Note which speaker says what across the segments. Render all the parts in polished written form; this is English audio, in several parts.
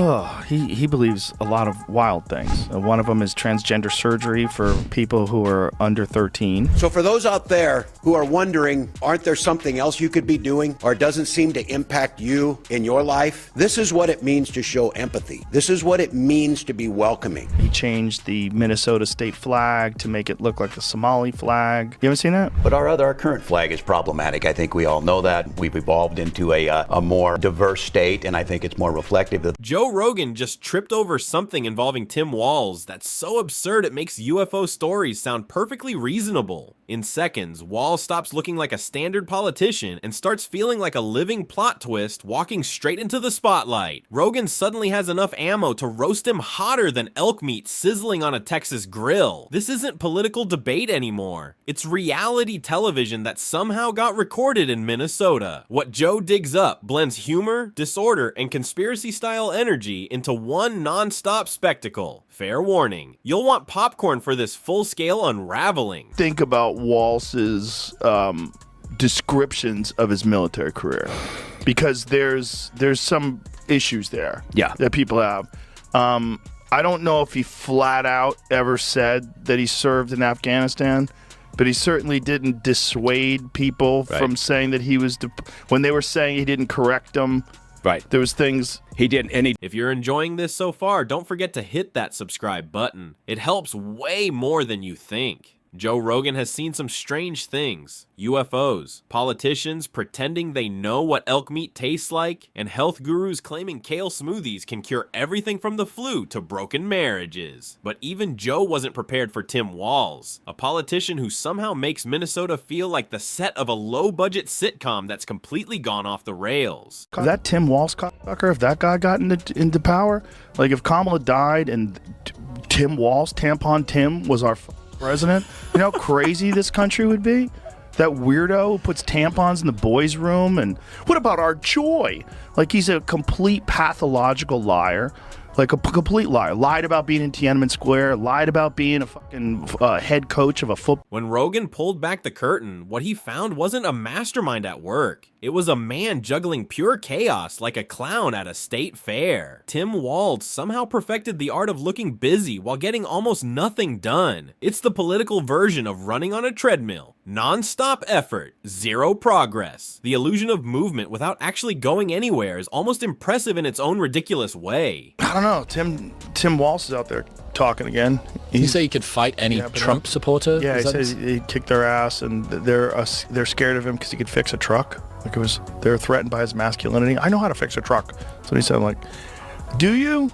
Speaker 1: Oh, he believes a lot of wild things. One of them is transgender surgery for people who are under 13.
Speaker 2: So for those out there who are wondering, aren't there something else you could be doing or doesn't seem to impact you in your life? This is what it means to show empathy. This is what it means to be welcoming.
Speaker 1: He changed the Minnesota state flag to make it look like the Somali flag. You haven't seen that?
Speaker 2: But our current flag is problematic. I think we all know that. We've evolved into a more diverse state, and I think it's more reflective of
Speaker 3: Joe Rogan just tripped over something involving Tim Walz that's so absurd it makes UFO stories sound perfectly reasonable. In seconds, Walz stops looking like a standard politician and starts feeling like a living plot twist walking straight into the spotlight. Rogan suddenly has enough ammo to roast him hotter than elk meat sizzling on a Texas grill. This isn't political debate anymore. It's reality television that somehow got recorded in Minnesota. What Joe digs up blends humor, disorder, and conspiracy-style energy into one non-stop spectacle. Fair warning, you'll want popcorn for this full-scale unraveling.
Speaker 1: Think about Walz's descriptions of his military career, because there's some issues there that people have. I don't know if he flat out ever said that he served in Afghanistan, but he certainly didn't dissuade people from saying that he was, when they were saying he didn't correct them.
Speaker 4: Right.
Speaker 1: There was things
Speaker 4: he didn't. And
Speaker 3: If you're enjoying this so far, don't forget to hit that subscribe button. It helps way more than you think. Joe Rogan has seen some strange things. UFOs, politicians pretending they know what elk meat tastes like, and health gurus claiming kale smoothies can cure everything from the flu to broken marriages. But even Joe wasn't prepared for Tim Walz, a politician who somehow makes Minnesota feel like the set of a low-budget sitcom that's completely gone off the rails.
Speaker 1: If that Tim Walz cocksucker, if that guy got into power, like if Kamala died and Tim Walz, Tampon Tim, was our president, you know how crazy this country would be? That weirdo who puts tampons in the boys' room, and what about our joy? Like, he's a complete pathological liar. Like a complete liar. Lied about being in Tiananmen Square, lied about being a fucking head coach of a football.
Speaker 3: When Rogan pulled back the curtain, what he found wasn't a mastermind at work. It was a man juggling pure chaos like a clown at a state fair. Tim Walz somehow perfected the art of looking busy while getting almost nothing done. It's the political version of running on a treadmill. Non-stop effort, zero progress. The illusion of movement without actually going anywhere is almost impressive in its own ridiculous way.
Speaker 1: I don't know. Tim Walz is out there talking again.
Speaker 5: Did you say he could fight any Trump supporter?
Speaker 1: Yeah, he says he kicked their ass, and they're scared of him because he could fix a truck. Like they're threatened by his masculinity. I know how to fix a truck. So he said, like, do you?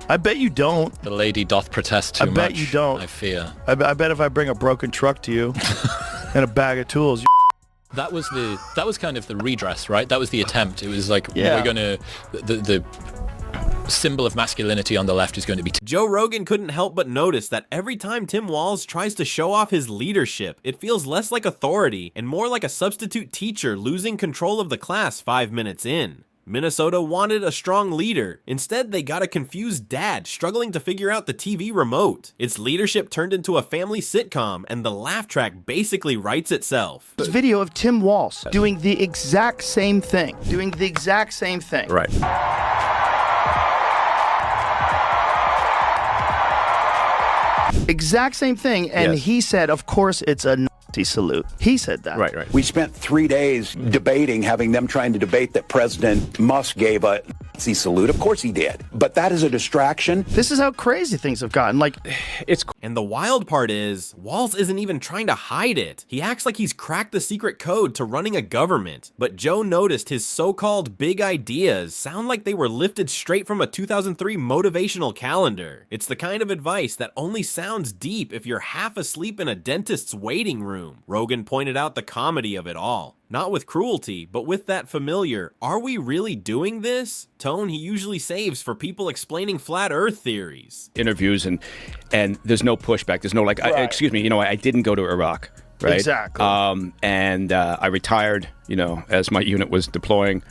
Speaker 1: I bet you don't.
Speaker 5: The lady doth protest too much.
Speaker 1: I bet you don't.
Speaker 5: I fear.
Speaker 1: I bet if I bring a broken truck to you and a bag of tools,
Speaker 5: that was kind of the redress, right? That was the attempt. It was like, we're gonna the symbol of masculinity on the left is going to be
Speaker 3: Joe Rogan couldn't help but notice that every time Tim Walz tries to show off his leadership, it feels less like authority and more like a substitute teacher losing control of the class 5 minutes in. Minnesota wanted a strong leader. Instead, they got a confused dad struggling to figure out the TV remote. Its leadership turned into a family sitcom, and the laugh track basically writes itself.
Speaker 1: This video of Tim Walz doing the exact same thing.
Speaker 4: right.
Speaker 1: Exact same thing, and he said, of course, it's a Nazi salute. He said that.
Speaker 4: Right.
Speaker 2: We spent 3 days debating, having them trying to debate that President Musk gave a Nazi salute. Of course he did. But that is a distraction.
Speaker 1: This is how crazy things have gotten. Like,
Speaker 3: And the wild part is, Walz isn't even trying to hide it. He acts like he's cracked the secret code to running a government. But Joe noticed his so-called big ideas sound like they were lifted straight from a 2003 motivational calendar. It's the kind of advice that only sounds deep if you're half asleep in a dentist's waiting room. Rogan pointed out the comedy of it all. Not with cruelty, but with that familiar, "Are we really doing this?" tone he usually saves for people explaining flat earth theories.
Speaker 4: Interviews and there's no pushback. There's no like, excuse me, I didn't go to Iraq, right?
Speaker 1: Exactly.
Speaker 4: And I retired, as my unit was deploying.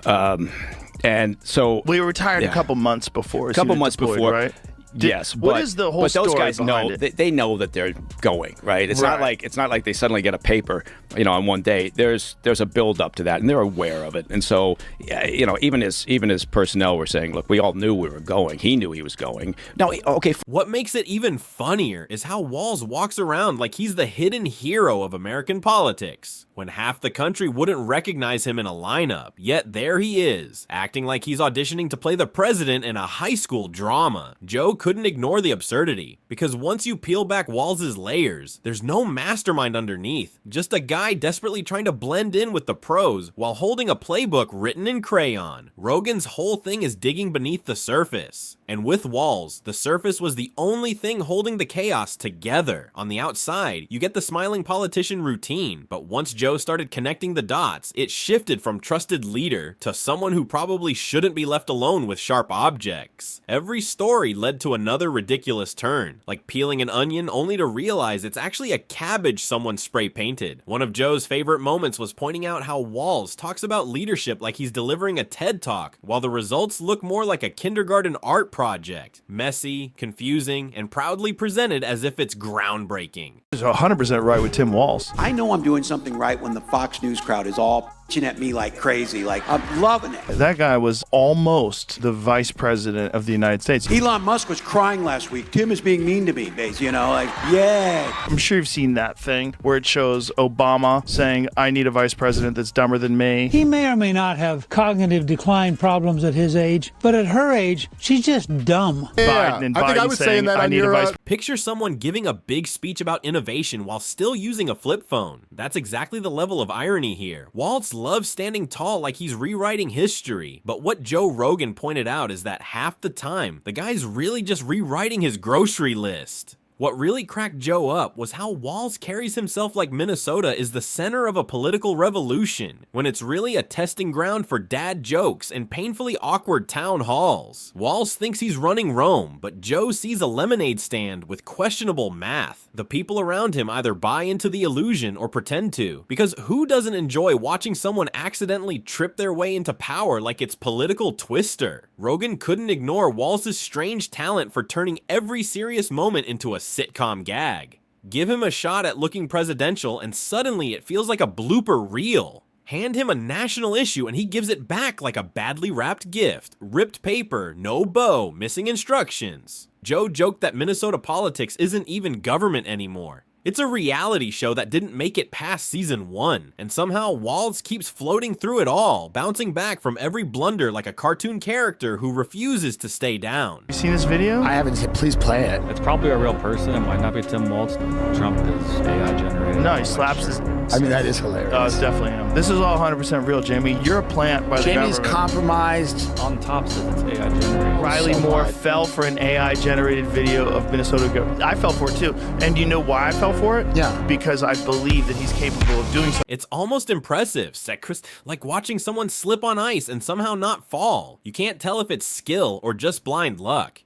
Speaker 4: And so
Speaker 1: we were retired a couple months before.
Speaker 4: A couple months before,
Speaker 1: right?
Speaker 4: Yes,
Speaker 1: what is the whole
Speaker 4: but those
Speaker 1: story
Speaker 4: guys
Speaker 1: behind
Speaker 4: know
Speaker 1: it?
Speaker 4: they know that they're going right. It's not like they suddenly get a paper, on one day. There's a build up to that, and they're aware of it. And so, even his personnel were saying, look, we all knew we were going. He knew he was going. Now, okay.
Speaker 3: What makes it even funnier is how Walz walks around like he's the hidden hero of American politics, when half the country wouldn't recognize him in a lineup, yet there he is, acting like he's auditioning to play the president in a high school drama. Joe couldn't ignore the absurdity, because once you peel back Walz's layers, there's no mastermind underneath, just a guy desperately trying to blend in with the pros while holding a playbook written in crayon. Rogan's whole thing is digging beneath the surface, and with Walz, the surface was the only thing holding the chaos together. On the outside, you get the smiling politician routine, but once Joe started connecting the dots, it shifted from trusted leader to someone who probably shouldn't be left alone with sharp objects. Every story led to another ridiculous turn, like peeling an onion only to realize it's actually a cabbage someone spray painted. One of Joe's favorite moments was pointing out how Walz talks about leadership like he's delivering a TED Talk, while the results look more like a kindergarten art project. Messy, confusing, and proudly presented as if it's groundbreaking.
Speaker 1: He's 100% right with Tim Walz.
Speaker 2: I know I'm doing something right when the Fox News crowd is all pitching at me like crazy. Like, I'm loving it.
Speaker 1: That guy was almost the vice president of the United States.
Speaker 2: Elon Musk was crying last week. Tim is being mean to me, yeah.
Speaker 1: I'm sure you've seen that thing where it shows Obama saying, I need a vice president that's dumber than me.
Speaker 6: He may or may not have cognitive decline problems at his age, but at her age, she's just dumb.
Speaker 1: Biden and
Speaker 7: I think
Speaker 1: Biden
Speaker 7: I was saying that
Speaker 1: I
Speaker 7: on
Speaker 1: need
Speaker 7: your,
Speaker 1: a vice
Speaker 3: Picture someone giving a big speech about innovation while still using a flip phone. That's exactly the level of irony here. Walz loves standing tall like he's rewriting history, but what Joe Rogan pointed out is that half the time, the guy's really just rewriting his grocery list. What really cracked Joe up was how Walz carries himself like Minnesota is the center of a political revolution, when it's really a testing ground for dad jokes and painfully awkward town halls. Walz thinks he's running Rome, but Joe sees a lemonade stand with questionable math. The people around him either buy into the illusion or pretend to, because who doesn't enjoy watching someone accidentally trip their way into power like it's political Twister? Rogan couldn't ignore Walz's strange talent for turning every serious moment into a sitcom gag. Give him a shot at looking presidential and suddenly it feels like a blooper reel. Hand him a national issue and he gives it back like a badly wrapped gift. Ripped paper, no bow, missing instructions. Joe joked that Minnesota politics isn't even government anymore. It's a reality show that didn't make it past season 1, and somehow Walz keeps floating through it all, bouncing back from every blunder like a cartoon character who refuses to stay down.
Speaker 1: You seen this video?
Speaker 8: I haven't seen. Please play it.
Speaker 9: It's probably a real person. It might not be Tim Walz. Trump is AI generated.
Speaker 1: No, he slaps his...
Speaker 8: I mean, that is hilarious.
Speaker 1: Oh, it's definitely him. This is all 100% real, Jamie. You're a plant by the
Speaker 8: Jamie's
Speaker 1: government.
Speaker 8: compromised.
Speaker 9: On top says it's AI generated.
Speaker 1: Riley
Speaker 8: So
Speaker 1: Moore
Speaker 8: what?
Speaker 1: fell for an AI-generated video of Minnesota government. I fell for it too. And do you know why I fell for it?
Speaker 8: Yeah.
Speaker 1: Because I believe that he's capable of doing something.
Speaker 3: It's almost impressive, said Chris, like watching someone slip on ice and somehow not fall. You can't tell if it's skill or just blind luck.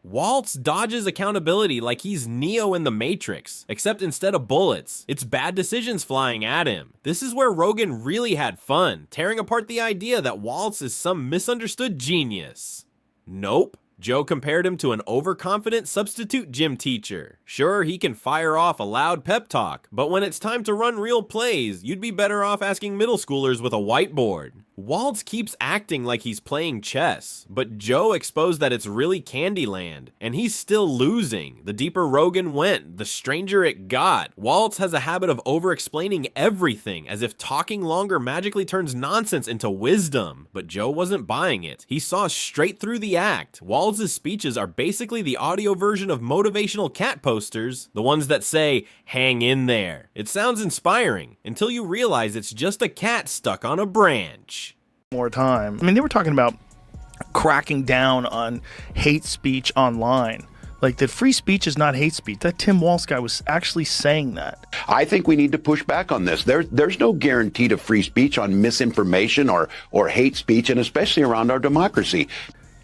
Speaker 3: Walz dodges accountability like he's Neo in the Matrix, except instead of bullets, it's bad decisions flying at him. This is where Rogan really had fun, tearing apart the idea that Walz is some misunderstood genius. Nope. Joe compared him to an overconfident substitute gym teacher. Sure, he can fire off a loud pep talk, but when it's time to run real plays, you'd be better off asking middle schoolers with a whiteboard. Walz keeps acting like he's playing chess, but Joe exposed that it's really Candyland, and he's still losing. The deeper Rogan went, the stranger it got. Walz has a habit of over-explaining everything, as if talking longer magically turns nonsense into wisdom, but Joe wasn't buying it. He saw straight through the act. Walz's speeches are basically the audio version of motivational cat posters, the ones that say, "Hang in there." It sounds inspiring, until you realize it's just a cat stuck on a branch.
Speaker 1: More time. I mean, they were talking about cracking down on hate speech online. Like that free speech is not hate speech. That Tim Walz guy was actually saying that.
Speaker 2: I think we need to push back on this. There's no guarantee to free speech on misinformation or hate speech, and especially around our democracy.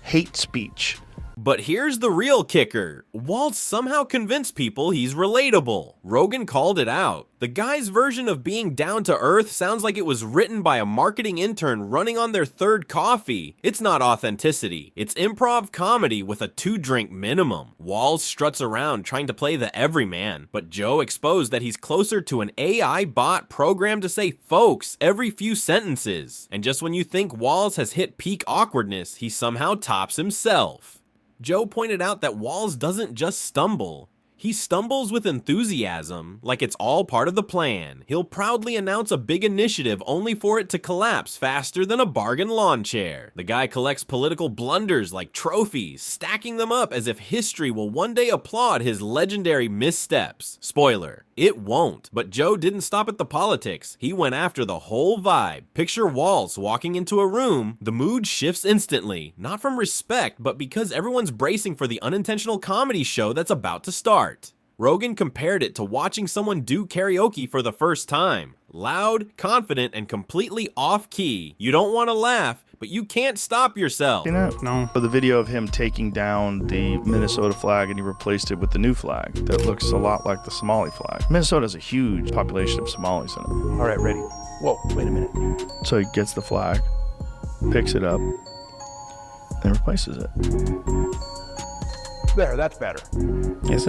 Speaker 1: Hate speech.
Speaker 3: But here's the real kicker. Walz somehow convinced people he's relatable. Rogan called it out. The guy's version of being down to earth sounds like it was written by a marketing intern running on their third coffee. It's not authenticity. It's improv comedy with a 2-drink minimum. Walz struts around trying to play the everyman, but Joe exposed that he's closer to an AI bot programmed to say folks every few sentences. And just when you think Walz has hit peak awkwardness, he somehow tops himself. Joe pointed out that Walz doesn't just stumble. He stumbles with enthusiasm, like it's all part of the plan. He'll proudly announce a big initiative only for it to collapse faster than a bargain lawn chair. The guy collects political blunders like trophies, stacking them up as if history will one day applaud his legendary missteps. Spoiler, it won't. But Joe didn't stop at the politics. He went after the whole vibe. Picture Walz walking into a room, the mood shifts instantly. Not from respect, but because everyone's bracing for the unintentional comedy show that's about to start. Rogan compared it to watching someone do karaoke for the first time. Loud, confident, and completely off-key. You don't want to laugh, but you can't stop yourself.
Speaker 1: You know? No. For the video of him taking down the Minnesota flag and he replaced it with the new flag that looks a lot like the Somali flag. Minnesota has a huge population of Somalis in it.
Speaker 2: All right, ready. Whoa, wait a minute.
Speaker 1: So he gets the flag, picks it up, and replaces it.
Speaker 2: There, that's better.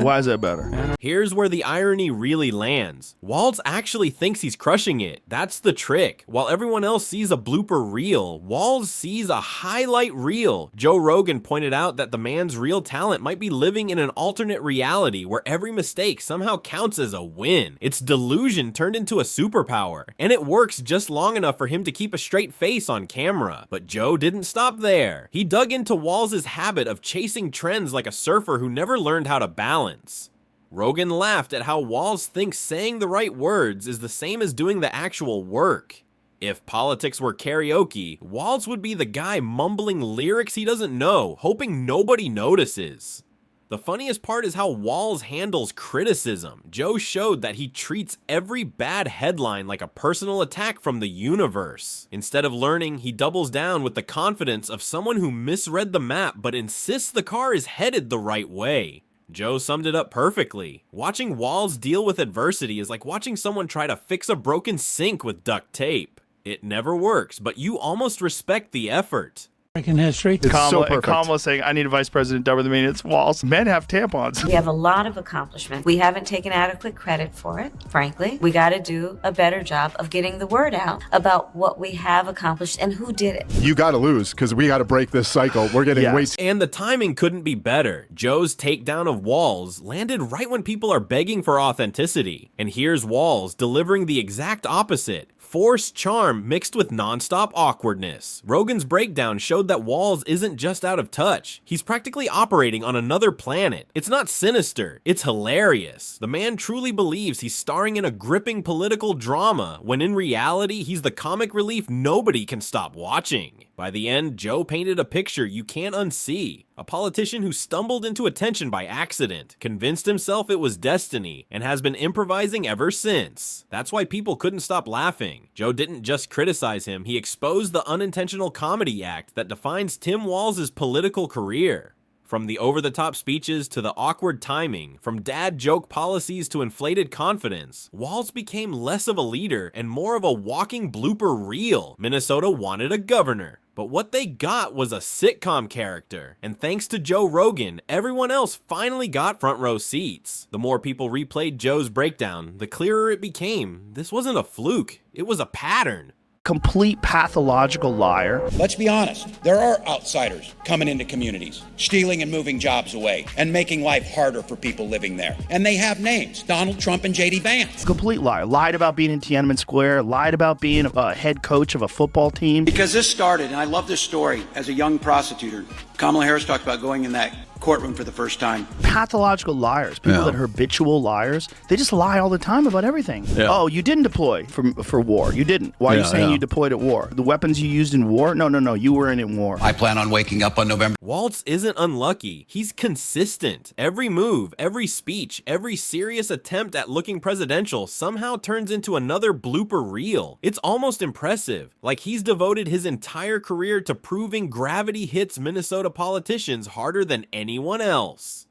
Speaker 1: Why is that better?
Speaker 3: Here's where the irony really lands. Walz actually thinks he's crushing it. That's the trick. While everyone else sees a blooper reel, Walz sees a highlight reel. Joe Rogan pointed out that the man's real talent might be living in an alternate reality where every mistake somehow counts as a win. It's delusion turned into a superpower, and it works just long enough for him to keep a straight face on camera. But Joe didn't stop there. He dug into Walz's habit of chasing trends like a surfer who never learned how to balance. Rogan laughed at how Walz thinks saying the right words is the same as doing the actual work. If politics were karaoke, Walz would be the guy mumbling lyrics he doesn't know, hoping nobody notices. The funniest part is how Walz handles criticism. Joe showed that he treats every bad headline like a personal attack from the universe. Instead of learning, he doubles down with the confidence of someone who misread the map but insists the car is headed the right way. Joe summed it up perfectly. Watching Walz deal with adversity is like watching someone try to fix a broken sink with duct tape. It never works, but you almost respect the effort.
Speaker 6: American history.
Speaker 1: Kamala saying, I need a vice president dumber than me. It's Walz. Men have tampons.
Speaker 7: We have a lot of accomplishment. We haven't taken adequate credit for it, frankly. We got to do a better job of getting the word out about what we have accomplished and who did it.
Speaker 10: You got to lose because we got to break this cycle. We're getting way.
Speaker 3: And the timing couldn't be better. Joe's takedown of Walz landed right when people are begging for authenticity. And here's Walz delivering the exact opposite. Forced charm mixed with nonstop awkwardness. Rogan's breakdown showed that Walz isn't just out of touch. He's practically operating on another planet. It's not sinister, it's hilarious. The man truly believes he's starring in a gripping political drama, when in reality, he's the comic relief nobody can stop watching. By the end, Joe painted a picture you can't unsee. A politician who stumbled into attention by accident, convinced himself it was destiny, and has been improvising ever since. That's why people couldn't stop laughing. Joe didn't just criticize him, he exposed the unintentional comedy act that defines Tim Walz's political career. From the over-the-top speeches to the awkward timing, from dad joke policies to inflated confidence, Walz became less of a leader and more of a walking blooper reel. Minnesota wanted a governor, but what they got was a sitcom character. And thanks to Joe Rogan, everyone else finally got front row seats. The more people replayed Joe's breakdown, the clearer it became. This wasn't a fluke, it was a pattern.
Speaker 1: Complete pathological liar.
Speaker 11: Let's be honest, there are outsiders coming into communities, stealing and moving jobs away, and making life harder for people living there. And they have names, Donald Trump and J.D. Vance.
Speaker 1: Complete liar. Lied about being in Tiananmen Square, lied about being a head coach of a football team.
Speaker 11: Because this started, and I love this story, as a young prosecutor. Kamala Harris talked about going in that courtroom for the first time.
Speaker 1: Pathological liars, people that are habitual liars, they just lie all the time about everything. Oh, you didn't deploy for war. You didn't. Why are you saying you deployed at war? The weapons you used in war? No, you were in war.
Speaker 11: I plan on waking up on November.
Speaker 3: Walz isn't unlucky. He's consistent. Every move, every speech, every serious attempt at looking presidential somehow turns into another blooper reel. It's almost impressive. Like he's devoted his entire career to proving gravity hits Minnesota politicians harder than anyone else.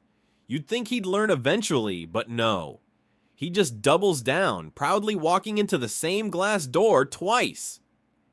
Speaker 3: You'd think he'd learn eventually, but no. He just doubles down, proudly walking into the same glass door twice.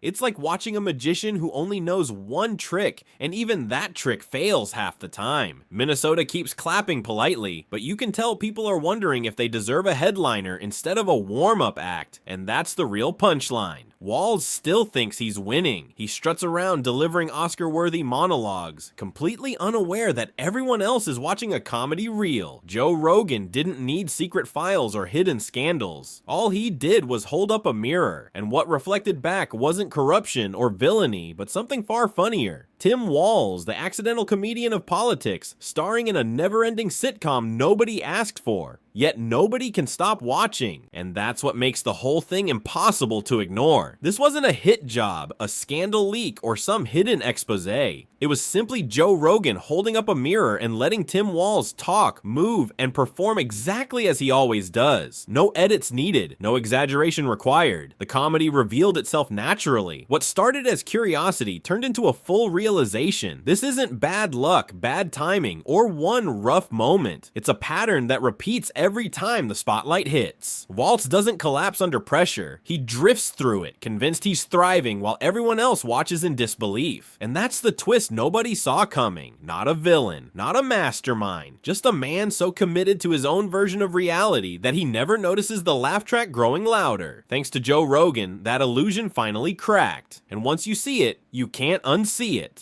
Speaker 3: It's like watching a magician who only knows one trick, and even that trick fails half the time. Minnesota keeps clapping politely, but you can tell people are wondering if they deserve a headliner instead of a warm-up act, and that's the real punchline. Walz still thinks he's winning. He struts around delivering Oscar-worthy monologues, completely unaware that everyone else is watching a comedy reel. Joe Rogan didn't need secret files or hidden scandals. All he did was hold up a mirror, and what reflected back wasn't corruption or villainy, but something far funnier. Tim Walz, the accidental comedian of politics, starring in a never-ending sitcom nobody asked for. Yet nobody can stop watching, and that's what makes the whole thing impossible to ignore. This wasn't a hit job, a scandal leak, or some hidden expose. It was simply Joe Rogan holding up a mirror and letting Tim Walz talk, move, and perform exactly as he always does. No edits needed, no exaggeration required. The comedy revealed itself naturally. What started as curiosity turned into a full realization. This isn't bad luck, bad timing, or one rough moment. It's a pattern that repeats every time the spotlight hits. Walz doesn't collapse under pressure. He drifts through it, convinced he's thriving while everyone else watches in disbelief. And that's the twist nobody saw coming. Not a villain, not a mastermind, just a man so committed to his own version of reality that he never notices the laugh track growing louder. Thanks to Joe Rogan, that illusion finally cracked. And once you see it, you can't unsee it.